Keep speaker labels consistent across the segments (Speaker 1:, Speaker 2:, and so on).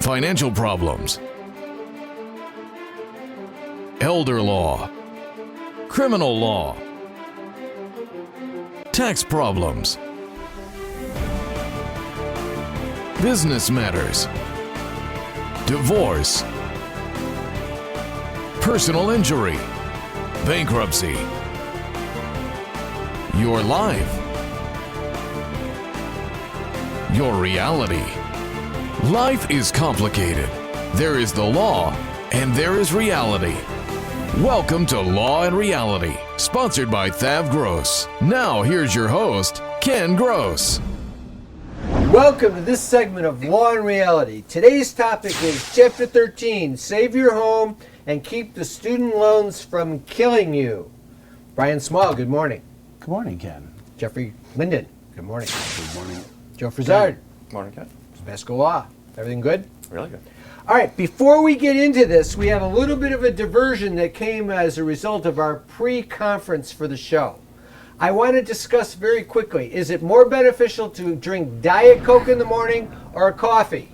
Speaker 1: financial problems, elder law, criminal law, tax problems, business matters, divorce, personal injury, bankruptcy, your life, your reality. Life is complicated. There is the law and there is reality. Welcome to Law and Reality, sponsored by THAV GROSS. Now here's your host, Ken Gross.
Speaker 2: Welcome to this segment of Law and Reality. Today's topic is Chapter 13, Save Your Home and Keep the Student Loans from Killing You. Brian Small, good morning.
Speaker 3: Good morning, Ken.
Speaker 2: Jeffrey Linden, good morning.
Speaker 3: Good morning.
Speaker 2: Joe Frizard.
Speaker 4: Good morning, Ken.
Speaker 2: Tabasco Law. Everything good?
Speaker 4: Really good.
Speaker 2: All right, before we get into this, we have a little bit of a diversion that came as a result of our pre-conference for the show. I want to discuss very quickly, is it more beneficial to drink Diet Coke in the morning or coffee?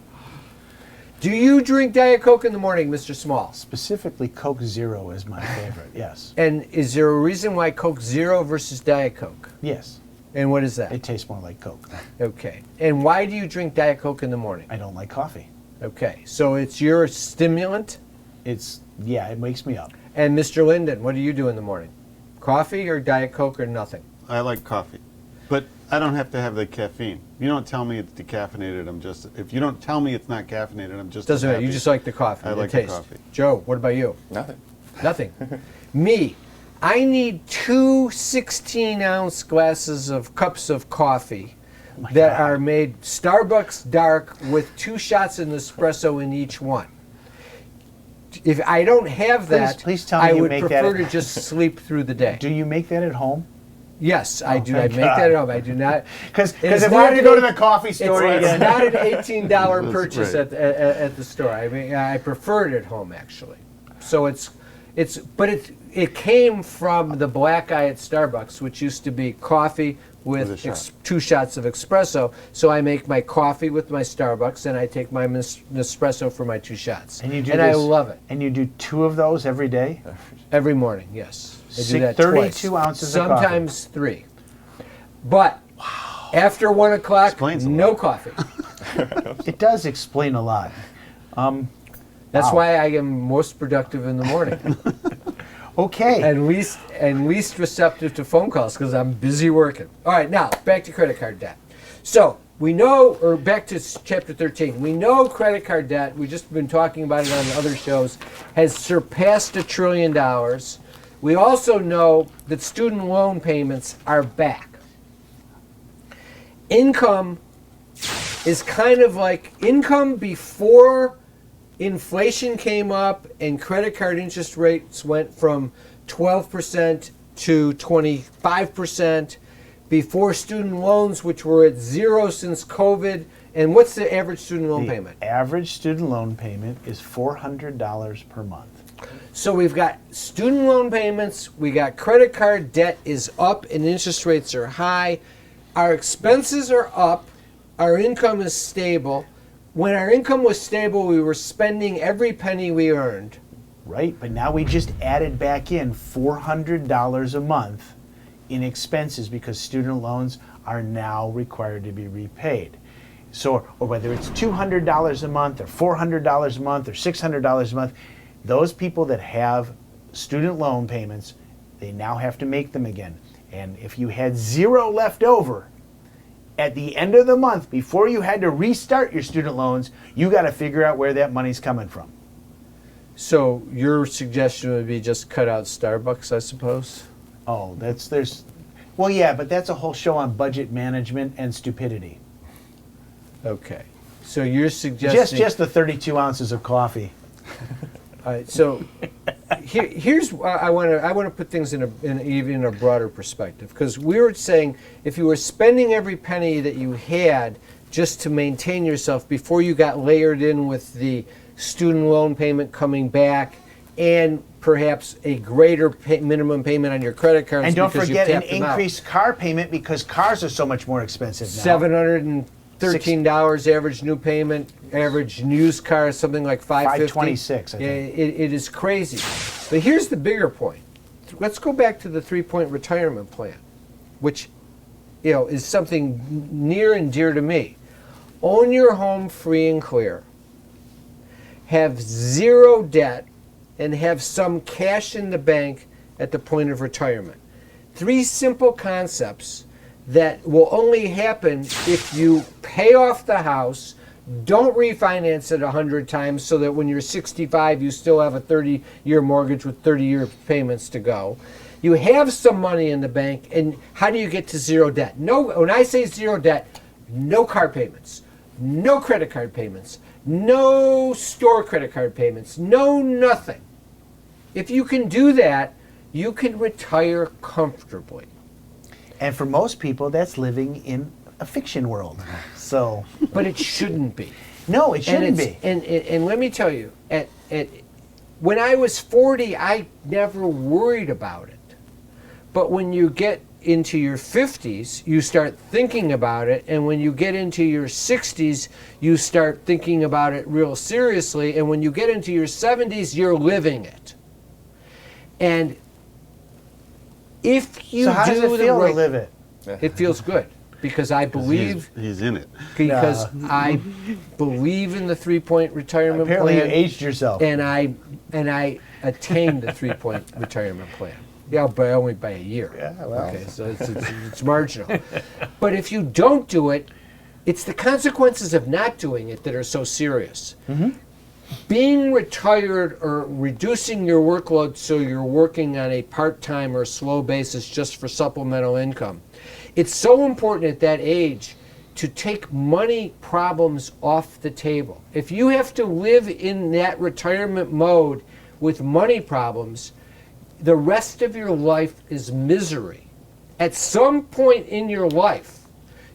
Speaker 2: Do you drink Diet Coke in the morning, Mr. Small?
Speaker 3: Specifically, Coke Zero is my favorite, yes.
Speaker 2: And is there a reason why Coke Zero versus Diet Coke?
Speaker 3: Yes.
Speaker 2: And what is that?
Speaker 3: It tastes more like Coke.
Speaker 2: Okay. And why do you drink Diet Coke in the morning?
Speaker 3: I don't like coffee.
Speaker 2: Okay. So it's your stimulant?
Speaker 3: It wakes me up.
Speaker 2: And Mr. Linden, what do you do in the morning? Coffee or Diet Coke or nothing?
Speaker 5: I like coffee, but I don't have to have the caffeine. You don't tell me it's decaffeinated. If you don't tell me it's not caffeinated, I'm just
Speaker 2: Doesn't matter.
Speaker 5: happy.
Speaker 2: You just like the coffee.
Speaker 5: I like
Speaker 2: taste.
Speaker 5: the coffee.
Speaker 2: Joe, what about you?
Speaker 4: Nothing.
Speaker 2: Nothing. Me, I need two 16-ounce glasses of cups of coffee that are made Starbucks dark with 2 shots of espresso in each one. If I don't have that,
Speaker 3: please tell me
Speaker 2: I
Speaker 3: you
Speaker 2: would
Speaker 3: make
Speaker 2: prefer
Speaker 3: that
Speaker 2: to just sleep through the day.
Speaker 3: Do you make that at home?
Speaker 2: Yes, I do. I
Speaker 3: thank
Speaker 2: make
Speaker 3: God.
Speaker 2: that at home. I do not.
Speaker 3: Because
Speaker 2: It's
Speaker 3: if we
Speaker 2: not
Speaker 3: have to
Speaker 2: an
Speaker 3: go to
Speaker 2: eight-
Speaker 3: the coffee store
Speaker 2: It's
Speaker 3: again.
Speaker 2: not an $18 purchase
Speaker 5: Right.
Speaker 2: at the store. I mean, I prefer it at home actually. So it came from the black guy at Starbucks, which used to be coffee with
Speaker 5: a shot.
Speaker 2: 2 shots of espresso. So I make my coffee with my Starbucks, and I take my Nespresso for my 2 shots.
Speaker 3: And you do
Speaker 2: I
Speaker 3: this-
Speaker 2: love it
Speaker 3: And you do 2 of those every day?
Speaker 2: every morning. Yes, I do that
Speaker 3: 32
Speaker 2: twice.
Speaker 3: ounces of coffee.
Speaker 2: Sometimes 3. But after 1 o'clock,
Speaker 5: Explains a
Speaker 2: no
Speaker 5: lot.
Speaker 2: coffee.
Speaker 3: It does explain a lot.
Speaker 2: That's
Speaker 3: Wow.
Speaker 2: why I am most productive in the morning.
Speaker 3: Okay.
Speaker 2: and least receptive to phone calls because I'm busy working. All right, now back to credit card debt. So we know, or back to chapter 13, we know credit card debt, we've just been talking about it on other shows, has surpassed $1 trillion. We also know that student loan payments are back. Income is kind of like income before inflation came up and credit card interest rates went from 12% to 25%, before student loans, which were at 0 since COVID. And what's the average student loan payment?
Speaker 3: The average student loan payment is $400 per month.
Speaker 2: So we've got student loan payments, we got credit card debt is up and interest rates are high. Our expenses are up, our income is stable. When our income was stable, we were spending every penny we earned.
Speaker 3: Right, but now we just added back in $400 a month in expenses because student loans are now required to be repaid. So, or whether it's $200 a month or $400 a month or $600 a month, those people that have student loan payments, they now have to make them again. And if you had 0 left over at the end of the month, before you had to restart your student loans, you got to figure out where that money's coming from.
Speaker 2: So your suggestion would be just cut out Starbucks, I suppose?
Speaker 3: Oh, well, yeah, but that's a whole show on budget management and stupidity.
Speaker 2: Okay. So you're suggesting...
Speaker 3: Just the 32 ounces of coffee.
Speaker 2: All right, so here's I want to put things in even a broader perspective, because we were saying if you were spending every penny that you had just to maintain yourself before you got layered in with the student loan payment coming back and perhaps a greater minimum payment on your credit cards,
Speaker 3: And don't
Speaker 2: because
Speaker 3: forget
Speaker 2: you've
Speaker 3: an
Speaker 2: tapped them out.
Speaker 3: increased car payment because cars are so much more expensive now.
Speaker 2: $13 average new payment, average used car is something like $550.
Speaker 3: $526, I think.
Speaker 2: It is crazy. But here's the bigger point. Let's go back to the 3-point retirement plan, which is something near and dear to me. Own your home free and clear. Have zero debt and have some cash in the bank at the point of retirement. 3 simple concepts that will only happen if you pay off the house, don't refinance it 100 times so that when you're 65 you still have a 30-year mortgage with 30-year payments to go. You have some money in the bank, and how do you get to zero debt? No, when I say zero debt, no car payments, no credit card payments, no store credit card payments, no nothing. If you can do that, you can retire comfortably.
Speaker 3: And for most people, that's living in a fiction world. So,
Speaker 2: but it shouldn't be.
Speaker 3: No, it shouldn't be.
Speaker 2: And let me tell you, when I was 40, I never worried about it. But when you get into your 50s, you start thinking about it. And when you get into your 60s, you start thinking about it real seriously. And when you get into your 70s, you're living it. And if you
Speaker 3: so how does it feel to live it?
Speaker 2: It feels good because I believe
Speaker 5: he's in it.
Speaker 2: Because I believe in the 3-point retirement
Speaker 3: Apparently
Speaker 2: plan.
Speaker 3: you aged yourself.
Speaker 2: And I attained the 3-point retirement plan. Yeah, but only by a year.
Speaker 3: Yeah, well.
Speaker 2: Okay, so it's marginal. But if you don't do it, it's the consequences of not doing it that are so serious.
Speaker 3: Mm-hmm.
Speaker 2: Being retired or reducing your workload so you're working on a part-time or slow basis just for supplemental income. It's so important at that age to take money problems off the table. If you have to live in that retirement mode with money problems, the rest of your life is misery. At some point in your life,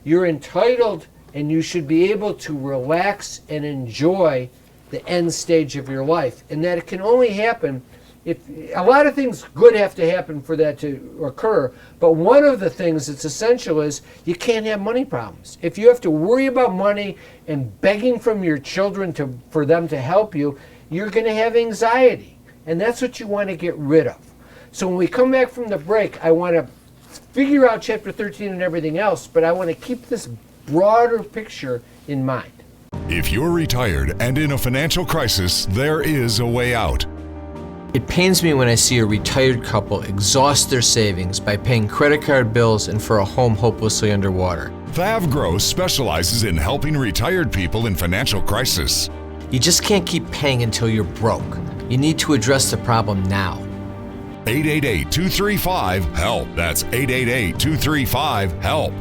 Speaker 2: you're entitled and you should be able to relax and enjoy the end stage of your life. And that it can only happen if a lot of things good have to happen for that to occur, but one of the things that's essential is you can't have money problems. If you have to worry about money and begging from your children for them to help you, you're going to have anxiety. And that's what you want to get rid of. So when we come back from the break, I want to figure out Chapter 13 and everything else, but I want to keep this broader picture in mind.
Speaker 4: If you're retired and in a financial crisis, there is a way out.
Speaker 6: It pains me when I see a retired couple exhaust their savings by paying credit card bills and for a home hopelessly underwater.
Speaker 4: THAV GROSS specializes in helping retired people in financial crisis.
Speaker 6: You just can't keep paying until you're broke. You need to address the problem now.
Speaker 4: 888-235-HELP. That's 888-235-HELP.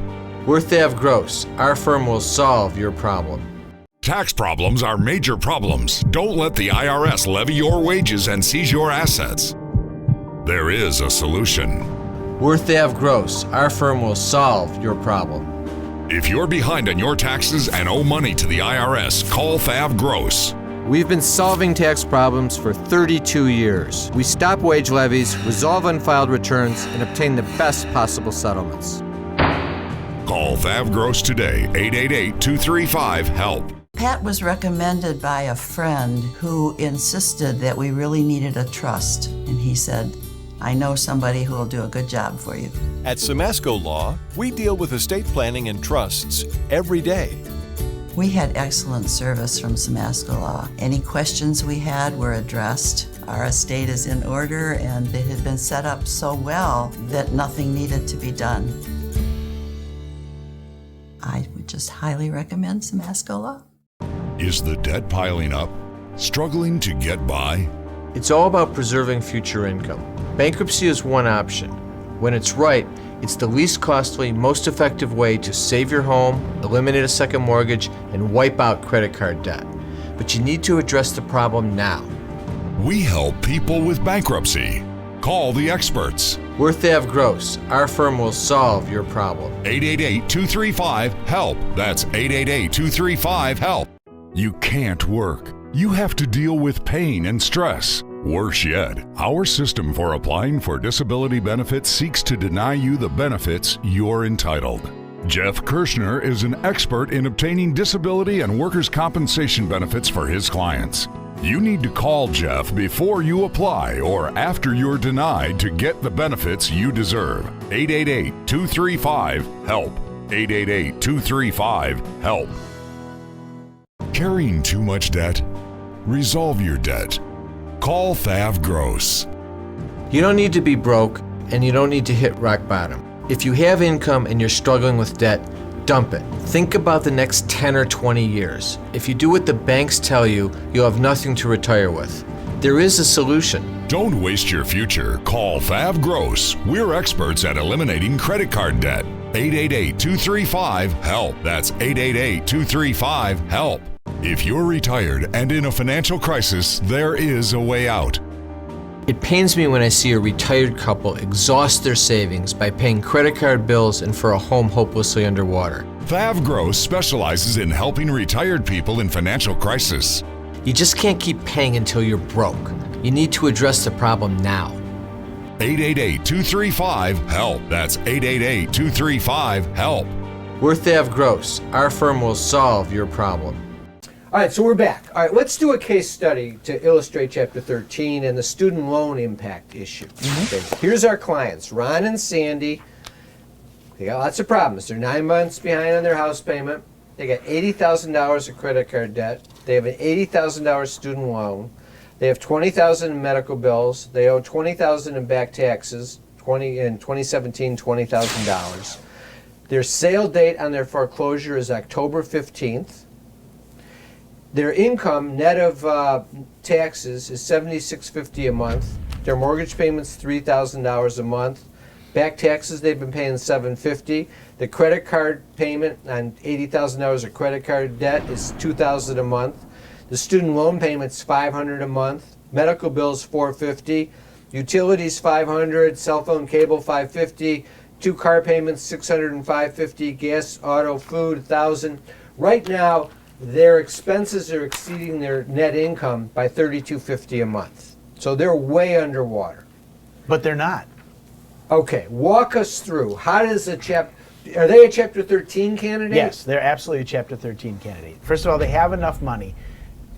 Speaker 6: We're THAV GROSS. Our firm will solve your problem.
Speaker 4: Tax problems are major problems. Don't let the IRS levy your wages and seize your assets. There is a solution.
Speaker 6: We're THAV GROSS. Our firm will solve your problem.
Speaker 4: If you're behind on your taxes and owe money to the IRS, call THAV GROSS.
Speaker 6: We've been solving tax problems for 32 years. We stop wage levies, resolve unfiled returns, and obtain the best possible settlements.
Speaker 4: Call THAV GROSS today, 888-235-HELP.
Speaker 7: Pat was recommended by a friend who insisted that we really needed a trust. And he said, I know somebody who will do a good job for you.
Speaker 8: At Samasco Law, we deal with estate planning and trusts every day.
Speaker 7: We had excellent service from Samasco Law. Any questions we had were addressed. Our estate is in order and it had been set up so well that nothing needed to be done. I would just highly recommend Samasco Law.
Speaker 4: Is the debt piling up? Struggling to get by?
Speaker 6: It's all about preserving future income. Bankruptcy is one option. When it's right, it's the least costly, most effective way to save your home, eliminate a second mortgage, and wipe out credit card debt. But you need to address the problem now.
Speaker 4: We help people with bankruptcy. Call the experts.
Speaker 6: We're THAV GROSS. Our firm will solve your problem.
Speaker 4: 888-235-HELP. That's 888-235-HELP. You can't work. You have to deal with pain and stress. Worse yet, our system for applying for disability benefits seeks to deny you the benefits you're entitled. Jeff Kirschner is an expert in obtaining disability and workers' compensation benefits for his clients. You need to call Jeff before you apply or after you're denied to get the benefits you deserve. 888-235-HELP. 888-235-HELP. Carrying too much debt? Resolve your debt. Call THAV GROSS.
Speaker 6: You don't need to be broke, and you don't need to hit rock bottom. If you have income and you're struggling with debt, dump it. Think about the next 10 or 20 years. If you do what the banks tell you, you'll have nothing to retire with. There is a solution.
Speaker 4: Don't waste your future. Call THAV GROSS. We're experts at eliminating credit card debt. 888-235-HELP. That's 888-235-HELP. If you're retired and in a financial crisis, there is a way out.
Speaker 6: It pains me when I see a retired couple exhaust their savings by paying credit card bills and for a home hopelessly underwater.
Speaker 4: THAV GROSS specializes in helping retired people in financial crisis.
Speaker 6: You just can't keep paying until you're broke. You need to address the problem now.
Speaker 4: 888-235-HELP. That's 888-235-HELP.
Speaker 6: We're THAV GROSS. Our firm will solve your problem.
Speaker 2: All right, so we're back. All right, let's do a case study to illustrate Chapter 13 and the student loan impact issue. Okay, here's our clients, Ron and Sandy. They got lots of problems. They're 9 months behind on their house payment. They got $80,000 of credit card debt. They have an $80,000 student loan. They have $20,000 in medical bills. They owe $20,000 in back taxes. In 2017, $20,000. Their sale date on their foreclosure is October 15th. Their income, net of taxes, is $76.50 a month. Their mortgage payment's $3,000 a month. Back taxes, they've been paying $750. The credit card payment on $80,000 of credit card debt is $2,000 a month. The student loan payment's $500 a month. Medical bills $450. Utilities $500. Cell phone, cable $550. 2 car payments $600 and $550. Gas, auto, food $1,000. Right now, their expenses are exceeding their net income by $32.50 a month. So they're way underwater.
Speaker 3: But they're not.
Speaker 2: Okay, walk us through. How does are they a Chapter 13 candidate?
Speaker 3: Yes, they're absolutely a Chapter 13 candidate. First of all, they have enough money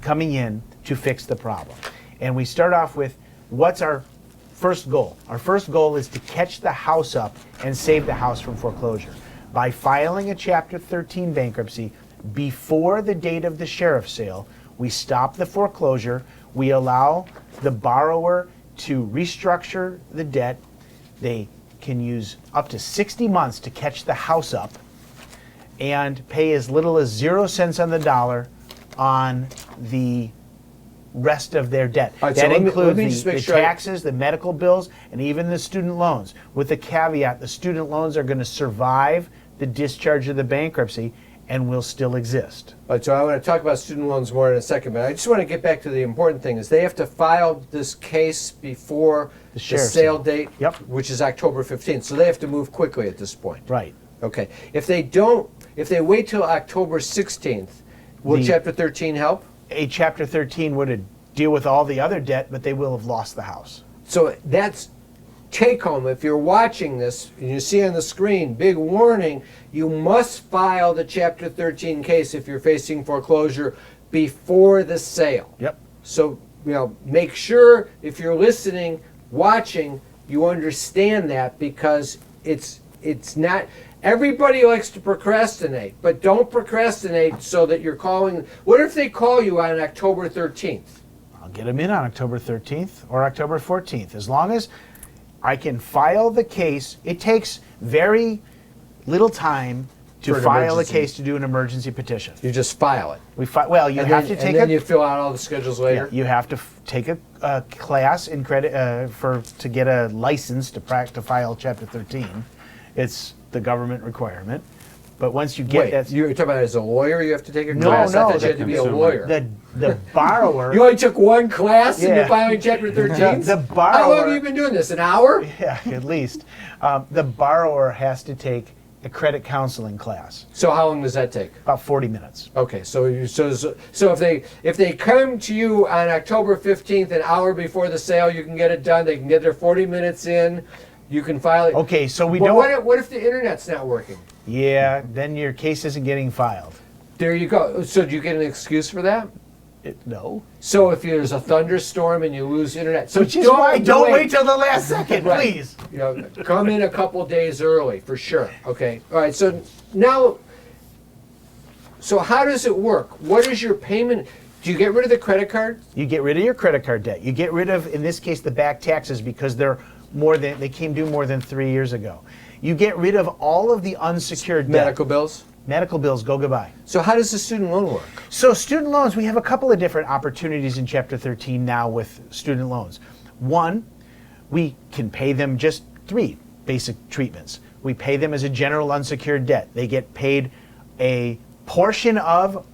Speaker 3: coming in to fix the problem. And we start off with, what's our first goal? Our first goal is to catch the house up and save the house from foreclosure. By filing a Chapter 13 bankruptcy before the date of the sheriff's sale, we stop the foreclosure, we allow the borrower to restructure the debt. They can use up to 60 months to catch the house up and pay as little as 0 cents on the dollar on the rest of their debt.
Speaker 2: Right,
Speaker 3: that
Speaker 2: so
Speaker 3: includes the taxes, the medical bills, and even the student loans. With the caveat, the student loans are going to survive the discharge of the bankruptcy and will still exist.
Speaker 2: All right, so I want to talk about student loans more in a second, but I just want to get back to the important thing is they have to file this case before the sale date,
Speaker 3: Yep.
Speaker 2: which is October 15th. So they have to move quickly at this point.
Speaker 3: Right.
Speaker 2: Okay. If they wait till October 16th, will Chapter 13 help?
Speaker 3: A Chapter 13 would deal with all the other debt, but they will have lost the house.
Speaker 2: So that's take home. If you're watching this and you see on the screen, big warning, you must file the Chapter 13 case if you're facing foreclosure before the sale.
Speaker 3: Yep.
Speaker 2: So, make sure if you're listening, watching, you understand that, because it's not, everybody likes to procrastinate, but don't procrastinate so that you're calling. What if they call you on October 13th?
Speaker 3: I'll get them in on October 13th or October 14th. As long as I can file the case, it takes very little time to file a case to do an emergency petition.
Speaker 2: You just file it.
Speaker 3: You
Speaker 2: And then you fill out all the schedules later.
Speaker 3: Yeah, you have to take a class in credit to get a license to file Chapter 13. It's the government requirement. But once you get that,
Speaker 2: you're talking about as a lawyer, you have to take a
Speaker 3: No,
Speaker 2: class?
Speaker 3: no,
Speaker 2: I thought you had to be a lawyer.
Speaker 3: the borrower.
Speaker 2: You only took one class and
Speaker 3: Yeah.
Speaker 2: you're filing Chapter 13?
Speaker 3: The
Speaker 2: How long
Speaker 3: borrower.
Speaker 2: have you been doing this? An hour?
Speaker 3: Yeah, at least. The borrower has to take a credit counseling class.
Speaker 2: So how long does that take?
Speaker 3: About 40 minutes.
Speaker 2: Okay, so if they come to you on October 15th, an hour before the sale, you can get it done. They can get their 40 minutes in. You can file it.
Speaker 3: Okay, so we
Speaker 2: But
Speaker 3: don't.
Speaker 2: what if the internet's not working?
Speaker 3: yeah, then your case isn't getting filed.
Speaker 2: There you go. So do you get an excuse for that?
Speaker 3: No.
Speaker 2: So if there's a thunderstorm and you lose internet, so
Speaker 3: Which is why don't wait till the last second,
Speaker 2: Right.
Speaker 3: please.
Speaker 2: You know, come in a couple days early for sure. Okay. All right. So now, so how does it work? What is your payment? Do you get rid of the credit card?
Speaker 3: You get rid of your credit card debt. You get rid of, in this case, the back taxes because they came due more than 3 years ago. You get rid of all of the unsecured debt.
Speaker 2: Medical bills?
Speaker 3: Medical bills go goodbye.
Speaker 2: So how does the student loan work?
Speaker 3: So student loans, we have a couple of different opportunities in Chapter 13 now with student loans. One, we can pay them just 3 basic treatments. We pay them as a general unsecured debt. They get paid a portion of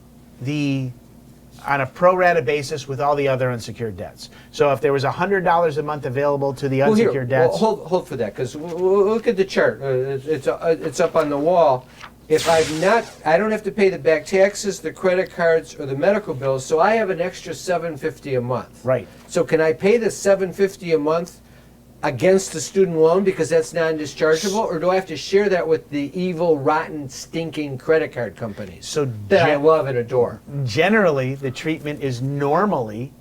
Speaker 3: on a pro rata basis with all the other unsecured debts. So if there was $100 a month available to the unsecured debts.
Speaker 2: Well, hold for that, because look at the chart. It's up on the wall. If I don't have to pay the back taxes, the credit cards, or the medical bills, so I have an extra $750 a month.
Speaker 3: Right.
Speaker 2: So can I pay the $750 a month against the student loan because that's non-dischargeable, or do I have to share that with the evil, rotten, stinking credit card companies
Speaker 3: So
Speaker 2: that I love and adore?
Speaker 3: Generally, the treatment is normally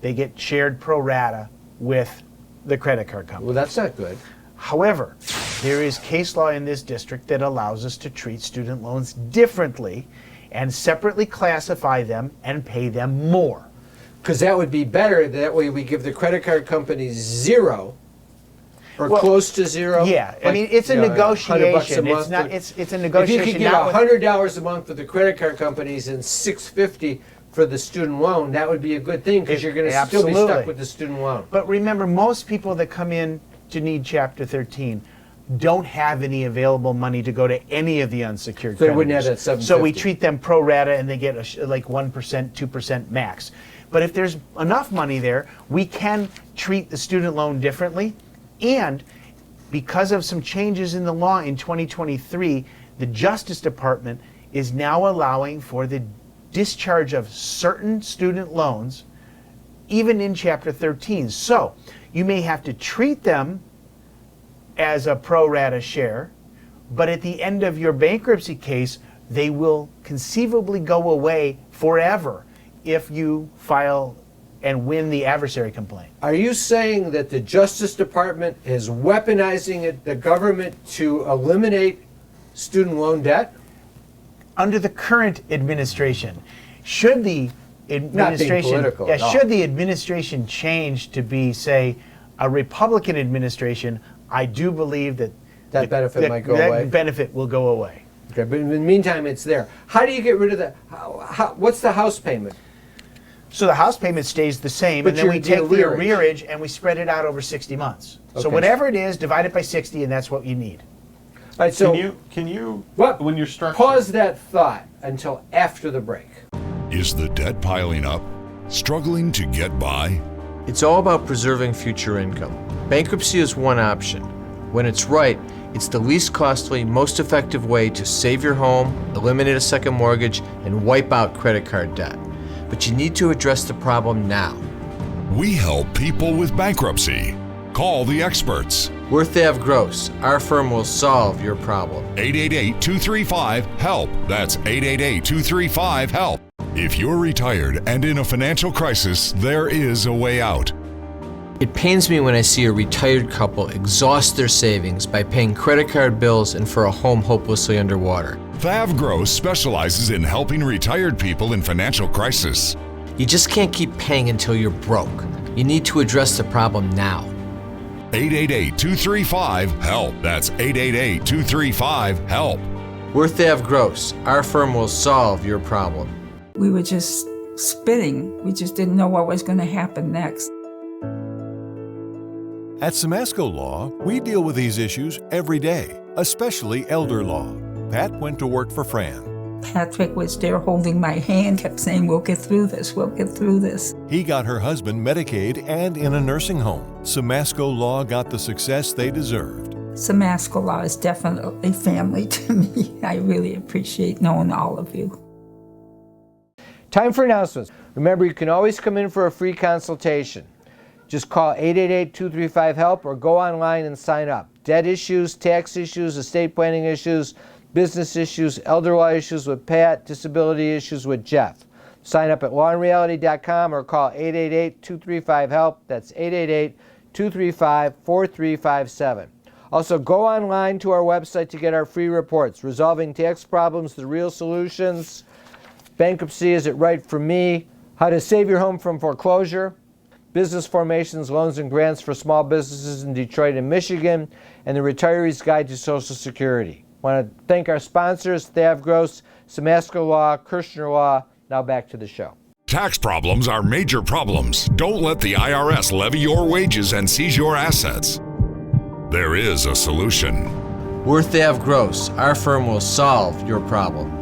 Speaker 3: they get shared pro rata with the credit card company.
Speaker 2: Well, that's not good.
Speaker 3: However, there is case law in this district that allows us to treat student loans differently and separately classify them and pay them more.
Speaker 2: Because that would be better. That way we give the credit card companies 0 or
Speaker 3: Well,
Speaker 2: close to 0.
Speaker 3: Yeah, I
Speaker 2: Like,
Speaker 3: mean, it's a
Speaker 2: $100 a
Speaker 3: negotiation. It's
Speaker 2: month.
Speaker 3: not. It's a
Speaker 2: If you
Speaker 3: negotiation.
Speaker 2: could get
Speaker 3: not with-
Speaker 2: $100 a month for the credit card companies and $650 for the student loan, that would be a good thing because you're going to still be
Speaker 3: Absolutely.
Speaker 2: stuck with the student loan.
Speaker 3: But remember, most people that come in to need Chapter 13 don't have any available money to go to any of the unsecured
Speaker 2: So they wouldn't have
Speaker 3: creditors.
Speaker 2: that $750.
Speaker 3: So we treat them pro rata and they get like 1%, 2% max. But if there's enough money there, we can treat the student loan differently. And because of some changes in the law in 2023, the Justice Department is now allowing for the discharge of certain student loans even in Chapter 13. So you may have to treat them as a pro rata share, but at the end of your bankruptcy case, they will conceivably go away forever if you file and win the adversary complaint.
Speaker 2: Are you saying that the Justice Department is weaponizing the government to eliminate student loan debt?
Speaker 3: Under the current administration, should the administration
Speaker 2: political at all.
Speaker 3: should the administration change to be, say, a Republican administration, I do believe that
Speaker 2: That benefit might go away?
Speaker 3: That benefit will go away.
Speaker 2: Okay, but in the meantime, it's there. How do you get rid of that? What's the house payment?
Speaker 3: So the house payment stays the same,
Speaker 2: But
Speaker 3: and then
Speaker 2: your-
Speaker 3: we take
Speaker 2: the
Speaker 3: the
Speaker 2: arrearage.
Speaker 3: arrearage and we spread it out over 60 months. So
Speaker 2: Okay.
Speaker 3: whatever it is, divide it by 60, and that's what you need.
Speaker 2: All right, so
Speaker 5: Can you
Speaker 2: what?
Speaker 5: when you're structured?
Speaker 2: Pause that thought until after the break.
Speaker 4: Is the debt piling up? Struggling to get by?
Speaker 6: It's all about preserving future income. Bankruptcy is one option. When it's right, it's the least costly, most effective way to save your home, eliminate a second mortgage, and wipe out credit card debt. But you need to address the problem now.
Speaker 4: We help people with bankruptcy. Call the experts.
Speaker 6: We're THAV GROSS. Our firm will solve your problem.
Speaker 4: 888-235-HELP. That's 888-235-HELP. If you're retired and in a financial crisis, there is a way out.
Speaker 6: It pains me when I see a retired couple exhaust their savings by paying credit card bills and for a home hopelessly underwater.
Speaker 4: THAV GROSS specializes in helping retired people in financial crisis.
Speaker 6: You just can't keep paying until you're broke. You need to address the problem now.
Speaker 4: 888-235-HELP. That's 888-235-HELP.
Speaker 6: We're THAV GROSS. Our firm will solve your problem.
Speaker 9: We were just spinning. We just didn't know what was going to happen next.
Speaker 8: At Samasco Law, we deal with these issues every day, especially elder law. Pat went to work for Fran.
Speaker 9: Patrick was there holding my hand, kept saying, "We'll get through this, we'll get through this."
Speaker 8: He got her husband Medicaid and in a nursing home. Samasco Law got the success they deserved.
Speaker 9: Samasco Law is definitely family to me. I really appreciate knowing all of you.
Speaker 2: Time for announcements. Remember, you can always come in for a free consultation. Just call 888-235-HELP or go online and sign up. Debt issues, tax issues, estate planning issues, business issues, elder law issues with Pat, disability issues with Jeff. Sign up at lawandreality.com or call 888-235-HELP. That's 888-235-4357. Also, go online to our website to get our free reports. Resolving Tax Problems, The Real Solutions. Bankruptcy, Is It Right for Me? How to Save Your Home from Foreclosure. Business Formations, Loans and Grants for Small Businesses in Detroit and Michigan. And The Retiree's Guide to Social Security. I want to thank our sponsors, THAV Gross, Samasco Law, Kirshner Law. Now back to the show.
Speaker 4: Tax problems are major problems. Don't let the IRS levy your wages and seize your assets. There is a solution.
Speaker 6: We're THAV Gross. Our firm will solve your problem.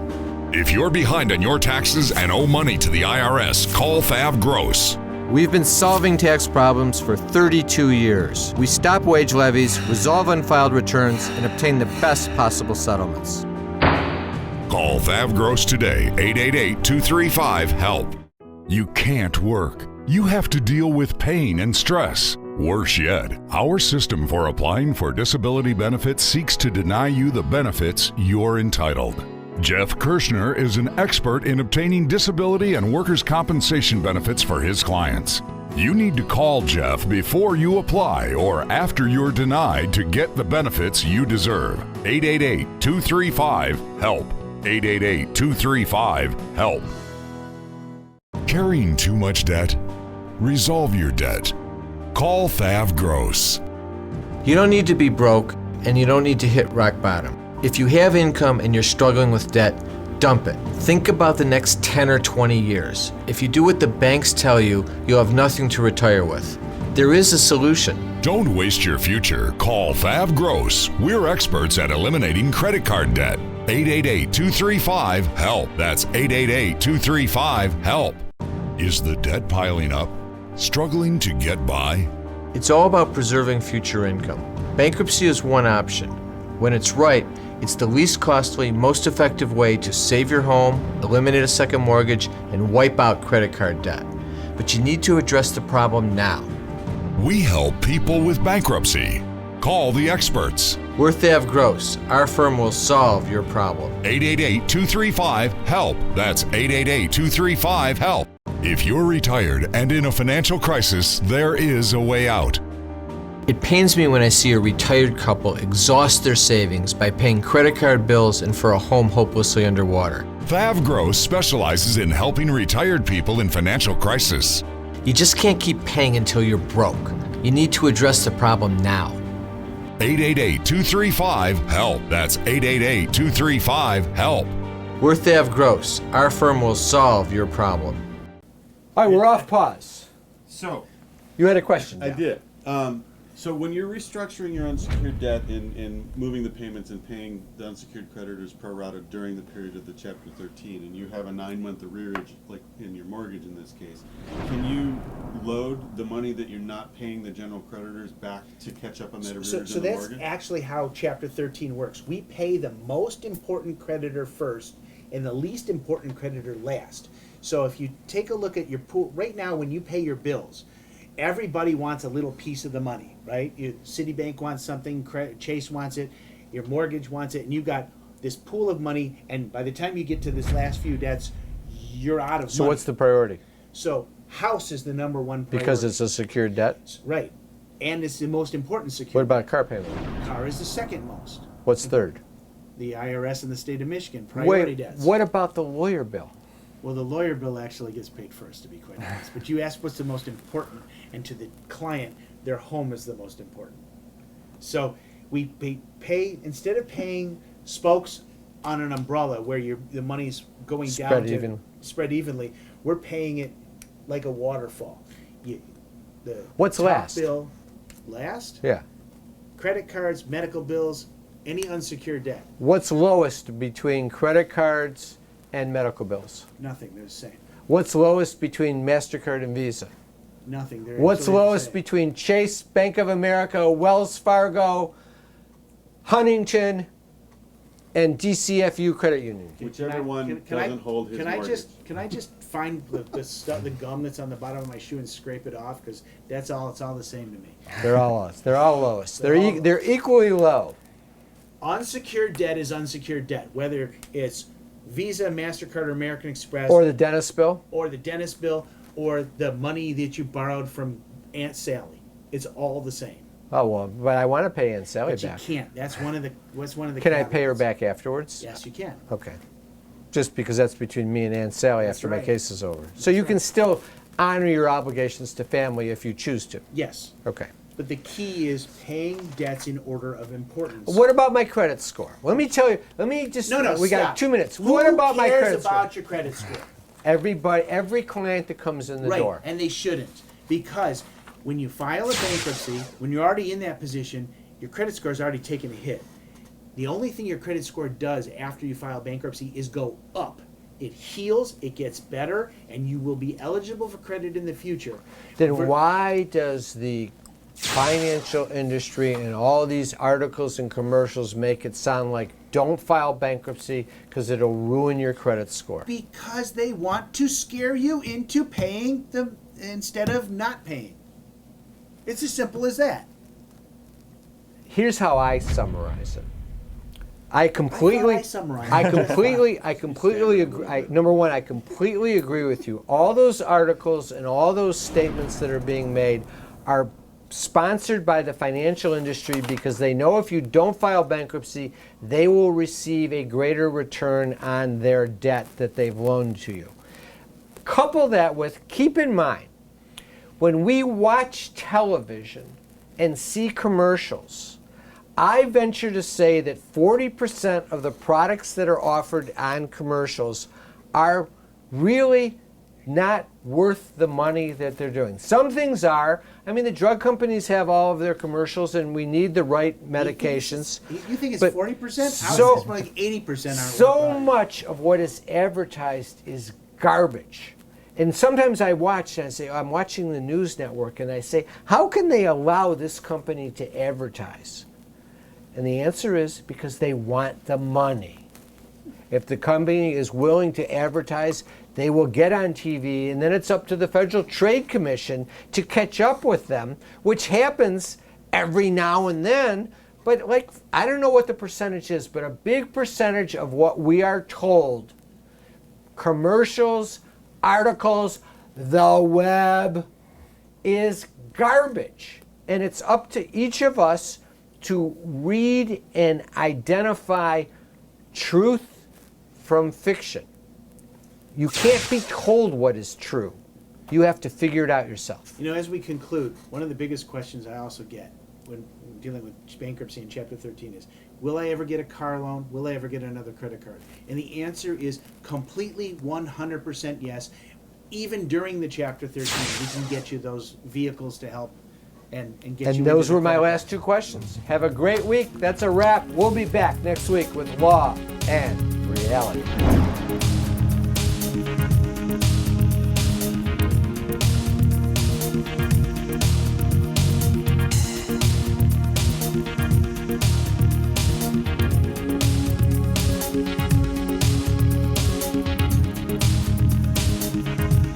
Speaker 4: If you're behind on your taxes and owe money to the IRS, call THAV Gross.
Speaker 6: We've been solving tax problems for 32 years. We stop wage levies, resolve unfiled returns, and obtain the best possible settlements.
Speaker 4: Call THAV Gross today, 888-235-HELP. You can't work. You have to deal with pain and stress. Worse yet, our system for applying for disability benefits seeks to deny you the benefits you're entitled. Jeff Kirshner is an expert in obtaining disability and workers' compensation benefits for his clients. You need to call Jeff before you apply or after you're denied to get the benefits you deserve. 888-235-HELP. 888-235-HELP. Carrying too much debt? Resolve your debt. Call THAV Gross.
Speaker 6: You don't need to be broke, and you don't need to hit rock bottom. If you have income and you're struggling with debt, dump it. Think about the next 10 or 20 years. If you do what the banks tell you, you'll have nothing to retire with. There is a solution.
Speaker 4: Don't waste your future. Call THAV Gross. We're experts at eliminating credit card debt. 888-235-HELP. That's 888-235-HELP. Is the debt piling up? Struggling to get by?
Speaker 6: It's all about preserving future income. Bankruptcy is one option. When it's right, it's the least costly, most effective way to save your home, eliminate a second mortgage, and wipe out credit card debt. But you need to address the problem now.
Speaker 4: We help people with bankruptcy. Call the experts.
Speaker 6: We're THAV Gross. Our firm will solve your problem.
Speaker 4: 888-235-HELP. That's 888-235-HELP. If you're retired and in a financial crisis, there is a way out.
Speaker 6: It pains me when I see a retired couple exhaust their savings by paying credit card bills and for a home hopelessly underwater.
Speaker 4: THAV Gross specializes in helping retired people in financial crisis.
Speaker 6: You just can't keep paying until you're broke. You need to address the problem now.
Speaker 4: 888-235-HELP. That's 888-235-HELP.
Speaker 6: We're THAV Gross. Our firm will solve your problem.
Speaker 2: All right, we're off pause.
Speaker 5: So,
Speaker 2: You had a question.
Speaker 5: I
Speaker 2: Jeff.
Speaker 5: did. So when you're restructuring your unsecured debt and moving the payments and paying the unsecured creditors pro rata during the period of the Chapter 13, and you have a 9-month arrearage, like in your mortgage in this case, can you load the money that you're not paying the general creditors back to catch up on that arrearage
Speaker 3: So
Speaker 5: in the
Speaker 3: that's
Speaker 5: mortgage?
Speaker 3: actually how Chapter 13 works. We pay the most important creditor first and the least important creditor last. So if you take a look at your pool, right now when you pay your bills, everybody wants a little piece of the money, right? Citibank wants something, Chase wants it, your mortgage wants it, and you've got this pool of money, and by the time you get to this last few debts, you're out of
Speaker 2: So
Speaker 3: money.
Speaker 2: what's the priority?
Speaker 3: So house is the number one priority.
Speaker 2: Because it's a secured debt?
Speaker 3: Right. And it's the most important security.
Speaker 2: What about car payment?
Speaker 3: Car is the second most.
Speaker 2: What's third?
Speaker 3: The IRS in the state of Michigan, priority debts.
Speaker 2: What about the lawyer bill?
Speaker 3: Well, the lawyer bill actually gets paid first, to be quite honest. But you asked what's the most important, and to the client, their home is the most important. So we pay instead of paying spokes on an umbrella where the money's going down to spread evenly, we're paying it like a waterfall.
Speaker 2: What's
Speaker 3: top
Speaker 2: last?
Speaker 3: Bill, last?
Speaker 2: Yeah.
Speaker 3: Credit cards, medical bills, any unsecured debt.
Speaker 2: What's lowest between credit cards and medical bills?
Speaker 3: Nothing. They're the same.
Speaker 2: What's lowest between MasterCard and Visa?
Speaker 3: Nothing. They're
Speaker 2: What's
Speaker 3: absolutely the
Speaker 2: lowest
Speaker 3: same.
Speaker 2: between Chase, Bank of America, Wells Fargo, Huntington, and DCFU Credit Union?
Speaker 5: Whichever one doesn't hold his mortgage.
Speaker 3: Can I just find the gum that's on the bottom of my shoe and scrape it off? Because it's all the same to me.
Speaker 2: They're all lowest. They're all lowest. They're equally low.
Speaker 3: Unsecured debt is unsecured debt, whether it's Visa, MasterCard, or American Express,
Speaker 2: Or the dentist bill?
Speaker 3: or the dentist bill, or the money that you borrowed from Aunt Sally. It's all the same.
Speaker 2: Oh, well, but I want to pay Aunt Sally
Speaker 3: But you
Speaker 2: back.
Speaker 3: can't. That's one of the.
Speaker 2: Can I pay her
Speaker 3: caveats.
Speaker 2: back afterwards?
Speaker 3: Yes, you can.
Speaker 2: Okay. Just because that's between me and Aunt Sally
Speaker 3: That's
Speaker 2: after my
Speaker 3: right.
Speaker 2: case is over. So you can still honor your obligations to family if you choose to.
Speaker 3: Yes.
Speaker 2: Okay.
Speaker 3: But the key is paying debts in order of importance.
Speaker 2: What about my credit score? Let me tell you. Let me just.
Speaker 3: No,
Speaker 2: We got
Speaker 3: stop.
Speaker 2: 2 minutes.
Speaker 3: Who
Speaker 2: What about my
Speaker 3: cares
Speaker 2: credit
Speaker 3: about
Speaker 2: score?
Speaker 3: your credit score?
Speaker 2: Everybody, every client that comes in the
Speaker 3: Right,
Speaker 2: door.
Speaker 3: and they shouldn't. Because when you file a bankruptcy, when you're already in that position, your credit score is already taken a hit. The only thing your credit score does after you file bankruptcy is go up. It heals, it gets better, and you will be eligible for credit in the future.
Speaker 2: Then
Speaker 3: For-
Speaker 2: why does the financial industry and all these articles and commercials make it sound like don't file bankruptcy because it'll ruin your credit score?
Speaker 3: Because they want to scare you into paying them instead of not paying. It's as simple as that.
Speaker 2: Here's how I summarize it. I completely
Speaker 3: summarized
Speaker 2: I
Speaker 3: it.
Speaker 2: completely agree. Number one, I completely agree with you. All those articles and all those statements that are being made are sponsored by the financial industry because they know if you don't file bankruptcy, they will receive a greater return on their debt that they've loaned to you. Couple that with, keep in mind, when we watch television and see commercials, I venture to say that 40% of the products that are offered on commercials are really not worth the money that they're doing. Some things are. I mean, the drug companies have all of their commercials, and we need the right medications.
Speaker 3: You think it's
Speaker 2: But
Speaker 3: 40%? I would say
Speaker 2: so-
Speaker 3: it's more like 80% aren't
Speaker 2: So
Speaker 3: worth buying.
Speaker 2: much of what is advertised is garbage. And sometimes I watch and I say, I'm watching the news network, and I say, how can they allow this company to advertise? And the answer is because they want the money. If the company is willing to advertise, they will get on TV, and then it's up to the Federal Trade Commission to catch up with them, which happens every now and then. But like, I don't know what the percentage is, but a big percentage of what we are told, commercials, articles, the web, is garbage. And it's up to each of us to read and identify truth from fiction. You can't be told what is true. You have to figure it out yourself.
Speaker 3: You know, as we conclude, one of the biggest questions I also get when dealing with bankruptcy in Chapter 13 is, will I ever get a car loan? Will I ever get another credit card? And the answer is completely 100% yes. Even during the Chapter 13, we can get you those vehicles to help and get you
Speaker 2: And
Speaker 3: into
Speaker 2: those
Speaker 3: the
Speaker 2: were my
Speaker 3: credit
Speaker 2: last two questions. Have a great week. That's a wrap. We'll be back next week with Law and Reality.